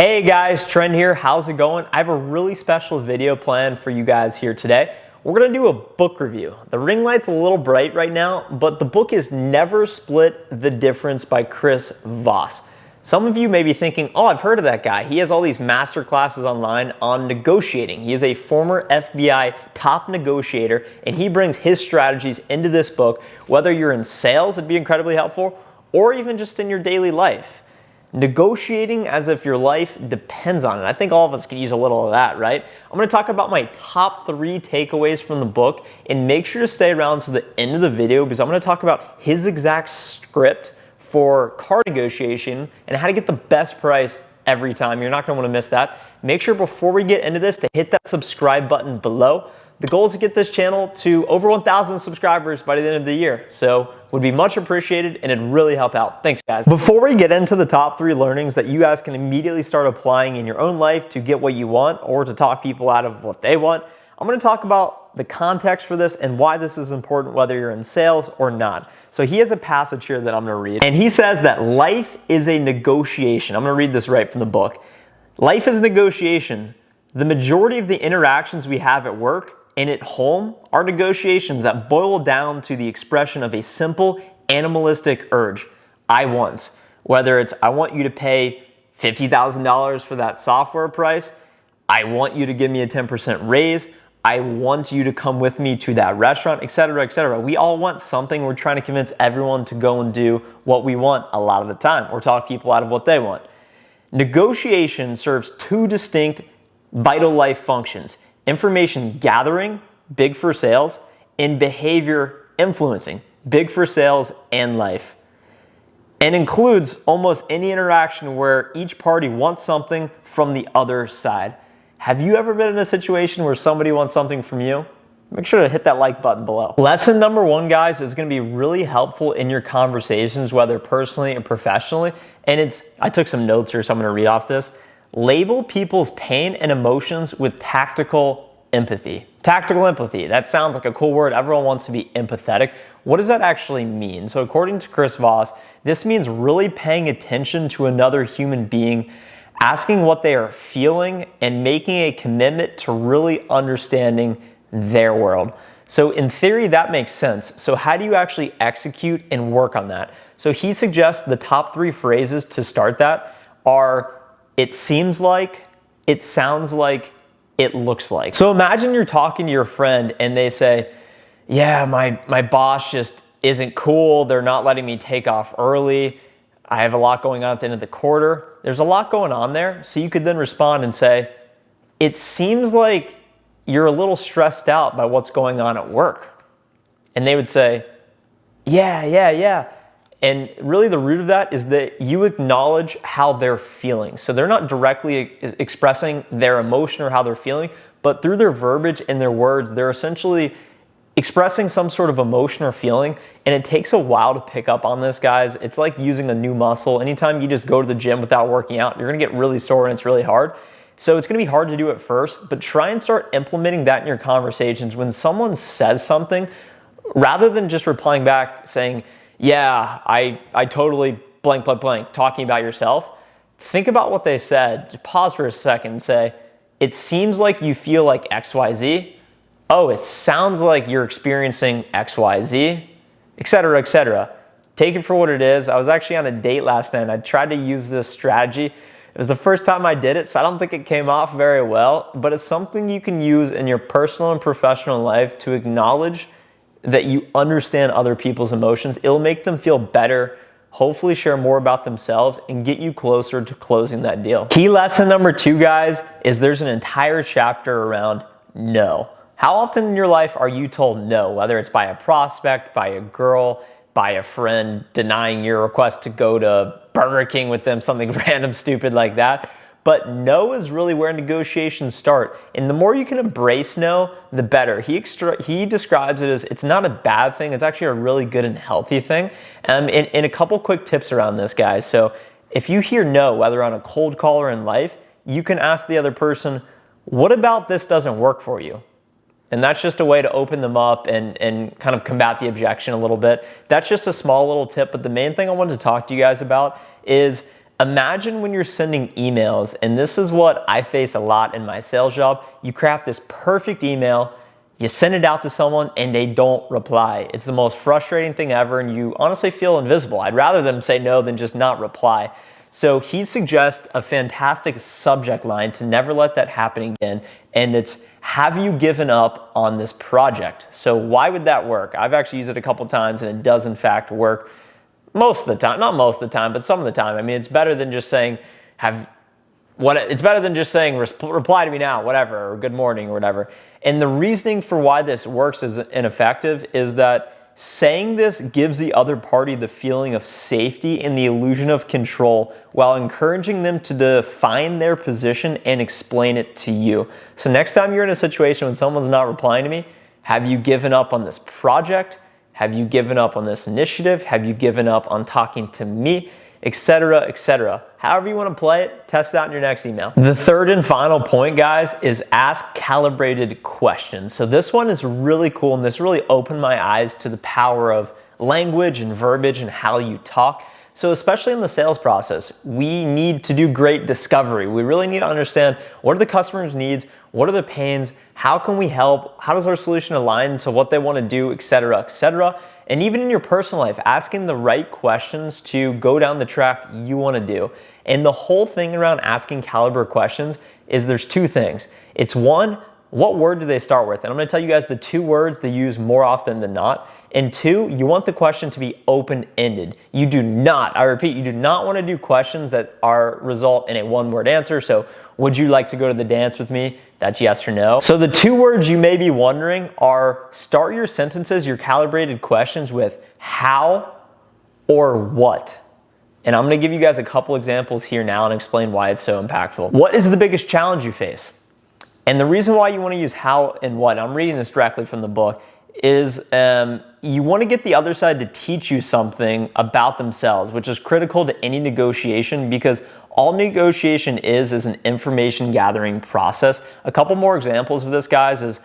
Hey guys, Trent here. How's it going? I have a really special video planned for you guys here today. We're gonna do a book review. The ring light's a little bright right now, but the book is Never Split the Difference by Chris Voss. Some of you may be thinking, oh, I've heard of that guy. He has all these master classes online on negotiating. He is a former FBI top negotiator, and he brings his strategies into this book. Whether you're in sales, it'd be incredibly helpful, or even just in your daily life. Negotiating as if your life depends on it. I think all of us could use a little of that, right? I'm gonna talk about my top 3 takeaways from the book, and make sure to stay around to the end of the video because I'm gonna talk about his exact script for car negotiation and how to get the best price every time. You're not gonna wanna miss that. Make sure before we get into this to hit that subscribe button below. The goal is to get this channel to over 1,000 subscribers by the end of the year. So would be much appreciated and it'd really help out. Thanks guys. Before we get into the top 3 learnings that you guys can immediately start applying in your own life to get what you want or to talk people out of what they want, I'm gonna talk about the context for this and why this is important whether you're in sales or not. So he has a passage here that I'm gonna read, and he says that life is a negotiation. I'm gonna read this right from the book. Life is a negotiation. The majority of the interactions we have at work and at home are negotiations that boil down to the expression of a simple animalistic urge. I want. Whether it's I want you to pay $50,000 for that software price, I want you to give me a 10% raise, I want you to come with me to that restaurant, etc., etc. We all want something. We're trying to convince everyone to go and do what we want a lot of the time, or talk people out of what they want. Negotiation serves 2 distinct vital life functions: information gathering, big for sales, and behavior influencing, big for sales and life. And includes almost any interaction where each party wants something from the other side. Have you ever been in a situation where somebody wants something from you? Make sure to hit that like button below. Lesson number 1, guys, is gonna be really helpful in your conversations, whether personally or professionally. And I took some notes here, so I'm gonna read off this. Label people's pain and emotions with tactical empathy. Tactical empathy, that sounds like a cool word. Everyone wants to be empathetic. What does that actually mean? So according to Chris Voss, this means really paying attention to another human being, asking what they are feeling, and making a commitment to really understanding their world. So in theory, that makes sense. So how do you actually execute and work on that? So he suggests the top 3 phrases to start that are: it seems like, it sounds like, it looks like. So imagine you're talking to your friend and they say, yeah, my boss just isn't cool. They're not letting me take off early. I have a lot going on at the end of the quarter. There's a lot going on there. So you could then respond and say, it seems like you're a little stressed out by what's going on at work. And they would say, yeah. And really the root of that is that you acknowledge how they're feeling. So they're not directly expressing their emotion or how they're feeling, but through their verbiage and their words, they're essentially expressing some sort of emotion or feeling. And it takes a while to pick up on this, guys. It's like using a new muscle. Anytime you just go to the gym without working out, you're gonna get really sore and it's really hard. So it's gonna be hard to do at first, but try and start implementing that in your conversations. When someone says something, rather than just replying back saying, yeah, I totally blank, talking about yourself, think about what they said. Just pause for a second and say, it seems like you feel like XYZ. Oh, it sounds like you're experiencing XYZ, etc., etc. Take it for what it is. I was actually on a date last night and I tried to use this strategy. It was the first time I did it, so I don't think it came off very well, but it's something you can use in your personal and professional life to acknowledge that you understand other people's emotions. It'll make them feel better, hopefully share more about themselves, and get you closer to closing that deal. Key lesson number 2, guys, is there's an entire chapter around no. How often in your life are you told no, whether it's by a prospect, by a girl, by a friend, denying your request to go to Burger King with them, something random, stupid like that? But no is really where negotiations start. And the more you can embrace no, the better. He describes it as it's not a bad thing. It's actually a really good and healthy thing. And a couple quick tips around this, guys. So if you hear no, whether on a cold call or in life, you can ask the other person, what about this doesn't work for you? And that's just a way to open them up and kind of combat the objection a little bit. That's just a small little tip. But the main thing I wanted to talk to you guys about is Imagine when you're sending emails, and this is what I face a lot in my sales job. You craft this perfect email, you send it out to someone, and they don't reply. It's the most frustrating thing ever, and you honestly feel invisible. I'd rather them say no than just not reply. So he suggests a fantastic subject line to never let that happen again, and it's, have you given up on this project? So why would that work? I've actually used it a couple times, and it does in fact work most of the time. Not most of the time, but some of the time. I mean, it's better than just saying, reply to me now, whatever, or good morning, or whatever. And the reasoning for why this works as ineffective is that saying this gives the other party the feeling of safety and the illusion of control while encouraging them to define their position and explain it to you. So next time you're in a situation when someone's not replying to me, have you given up on this project? Have you given up on this initiative? Have you given up on talking to me? Etc., etc. However you want to play it, test it out in your next email. The third and final point, guys, is ask calibrated questions. So this one is really cool, and this really opened my eyes to the power of language and verbiage and how you talk. So especially in the sales process, we need to do great discovery. We really need to understand what are the customer's needs, what are the pains, how can we help, how does our solution align to what they want to do, etc., etc. And even in your personal life, asking the right questions to go down the track you want to do. And the whole thing around asking caliber questions is there's two things. It's one, what word do they start with? And I'm going to tell you guys the two words they use more often than not. And two, you want the question to be open-ended. You do not, I repeat, you do not want to do questions that result in a one-word answer. So, would you like to go to the dance with me? That's yes or no. So the two words you may be wondering are, start your sentences, your calibrated questions with how or what. And I'm going to give you guys a couple examples here now and explain why it's so impactful. What is the biggest challenge you face? And the reason why you want to use how and what, I'm reading this directly from the book, is you want to get the other side to teach you something about themselves, which is critical to any negotiation, because all negotiation is an information gathering process. A couple more examples of this, guys, is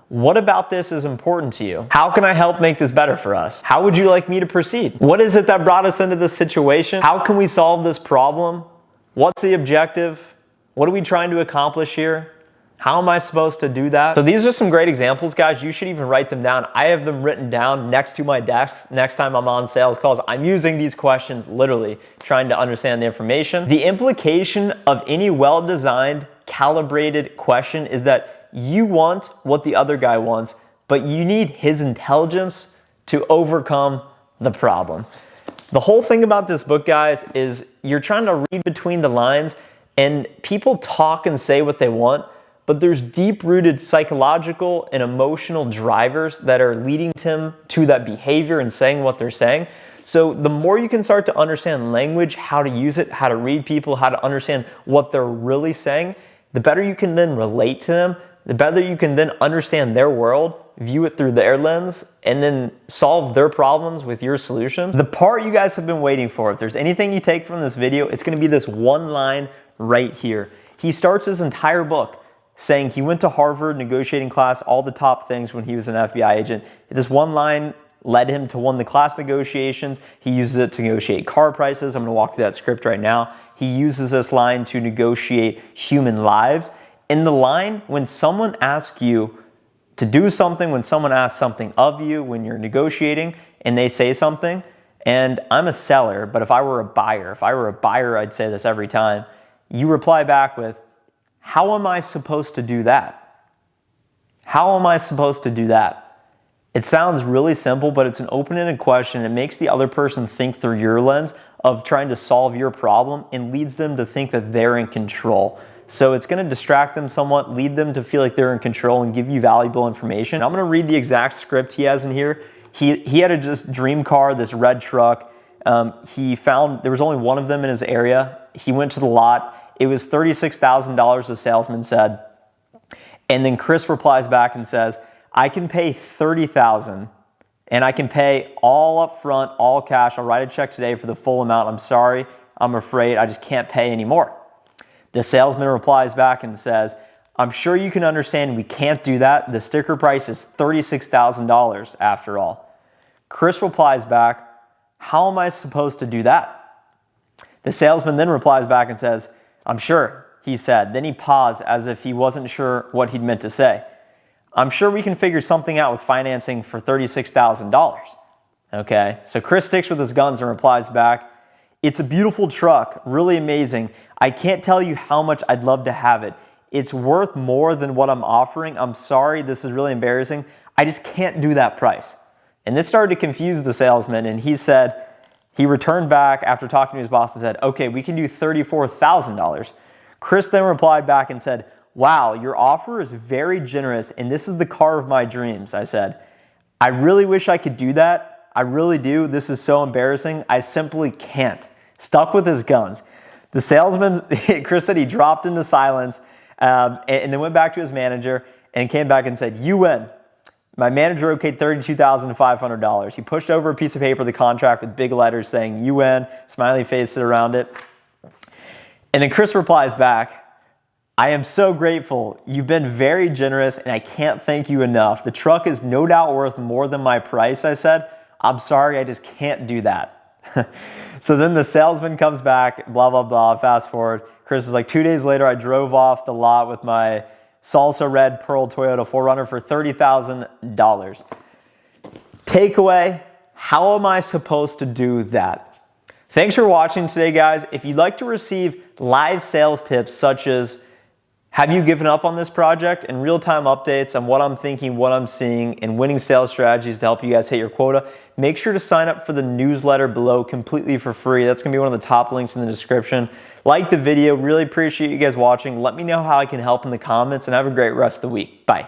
what about this is important to you? How can I help make this better for us? How would you like me to proceed? What is it that brought us into this situation? How can we solve this problem? What's the objective? What are we trying to accomplish here? How am I supposed to do that? So these are some great examples, guys. You should even write them down. I have them written down next to my desk next time I'm on sales calls. I'm using these questions literally, trying to understand the information. The implication of any well-designed, calibrated question is that you want what the other guy wants, but you need his intelligence to overcome the problem. The whole thing about this book, guys, is you're trying to read between the lines, and people talk and say what they want, but there's deep-rooted psychological and emotional drivers that are leading them to that behavior and saying what they're saying. So the more you can start to understand language, how to use it, how to read people, how to understand what they're really saying, the better you can then relate to them, the better you can then understand their world, view it through their lens, and then solve their problems with your solutions. The part you guys have been waiting for, if there's anything you take from this video, it's gonna be this one line right here. He starts his entire book saying he went to Harvard negotiating class, all the top things when he was an FBI agent. This one line led him to one of the class negotiations. He uses it to negotiate car prices. I'm gonna walk through that script right now. He uses this line to negotiate human lives. In the line, when someone asks you to do something, when someone asks something of you, when you're negotiating and they say something, and I'm a seller, but if I were a buyer, I'd say this every time. You reply back with, how am I supposed to do that? How am I supposed to do that? It sounds really simple, but it's an open-ended question. It makes the other person think through your lens of trying to solve your problem and leads them to think that they're in control. So it's going to distract them somewhat, lead them to feel like they're in control and give you valuable information. I'm going to read the exact script he has in here. He had a dream car, this red truck. He found there was only one of them in his area. He went to the lot. It was $36,000, the salesman said. And then Chris replies back and says, I can pay $30,000 and I can pay all up front, all cash. I'll write a check today for the full amount. I'm sorry. I'm afraid I just can't pay anymore. The salesman replies back and says, I'm sure you can understand we can't do that. The sticker price is $36,000 after all. Chris replies back, how am I supposed to do that? The salesman then replies back and says, "I'm sure," he said. Then he paused as if he wasn't sure what he'd meant to say. "I'm sure we can figure something out with financing for $36,000. Okay, so Chris sticks with his guns and replies back, "It's a beautiful truck, really amazing. I can't tell you how much I'd love to have it. It's worth more than what I'm offering. I'm sorry, this is really embarrassing. I just can't do that price." And this started to confuse the salesman, and he returned back after talking to his boss and said, "Okay, we can do $34,000. Chris then replied back and said, "Wow, your offer is very generous, and this is the car of my dreams." I said, "I really wish I could do that. I really do. This is so embarrassing. I simply can't." Stuck with his guns. The salesman, Chris said he dropped into silence and then went back to his manager and came back and said, "You win. My manager okayed $32,500. He pushed over a piece of paper, the contract with big letters saying, "You win," smiley face around it. And then Chris replies back, "I am so grateful. You've been very generous and I can't thank you enough. The truck is no doubt worth more than my price." I said, "I'm sorry, I just can't do that." So then the salesman comes back, blah, blah, blah, fast forward. Chris is like, 2 days later, I drove off the lot with my Salsa Red Pearl Toyota 4Runner for $30,000. Takeaway, how am I supposed to do that? Thanks for watching today, guys. If you'd like to receive live sales tips such as, have you given up on this project, and real-time updates on what I'm thinking, what I'm seeing, and winning sales strategies to help you guys hit your quota, make sure to sign up for the newsletter below completely for free. That's going to be one of the top links in the description. Like the video. Really appreciate you guys watching. Let me know how I can help in the comments, and have a great rest of the week. Bye.